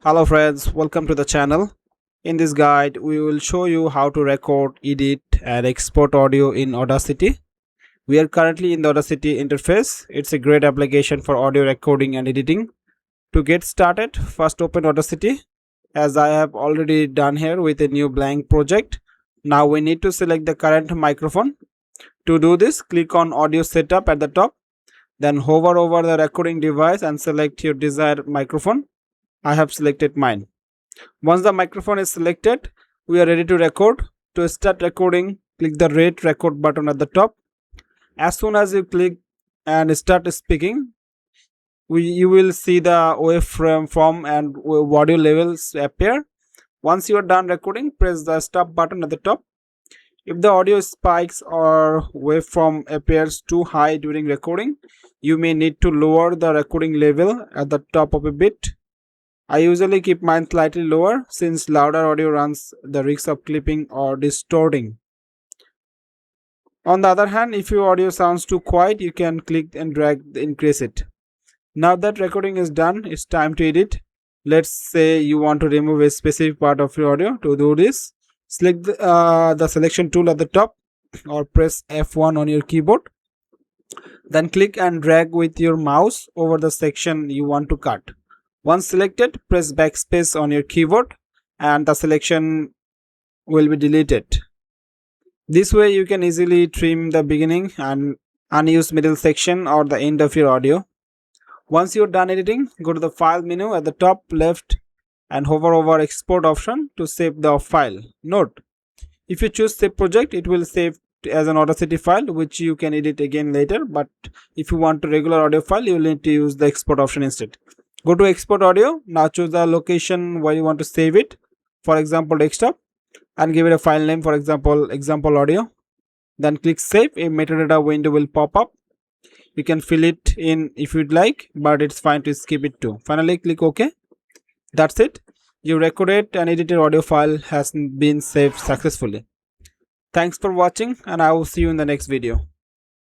Hello friends, welcome to the channel. In this guide, we will show you how to record, edit and export audio in Audacity. We are currently in the Audacity interface. It's a great application for audio recording and editing. To get started, first open Audacity, as I have already done here with a new blank project. Now we need to select the current microphone. To do this, click on Audio Setup at the top. Then hover over the recording device and select your desired microphone. I have selected mine. Once the microphone is selected, we are ready to record. To start recording, click the red record button at the top. As soon as you click and start speaking, you will see the waveform and audio levels appear. Once you are done recording, press the stop button at the top. If the audio spikes or waveform appears too high during recording, you may need to lower the recording level at the top of a bit. I usually keep mine slightly lower since louder audio runs the risk of clipping or distorting. On the other hand, if your audio sounds too quiet, you can click and drag to increase it. Now that recording is done, it's time to edit. Let's say you want to remove a specific part of your audio. To do this, select the selection tool at the top or press F1 on your keyboard. Then click and drag with your mouse over the section you want to cut. Once selected, press backspace on your keyboard and the selection will be deleted. This way you can easily trim the beginning and unused middle section or the end of your audio. Once you're done editing, go to the file menu at the top left and hover over export option to save the file. Note, if you choose save project, it will save as an Audacity file which you can edit again later, but if you want a regular audio file, you will need to use the export option instead. Go to export audio. Now choose the location where you want to save it, for example desktop, and give it a file name, for example audio. Then click save. A metadata window will pop up. You can fill it in if you'd like, but it's fine to skip it too. Finally click OK. That's it. Your recorded and edited audio file has been saved successfully. Thanks for watching and I will see you in the next video.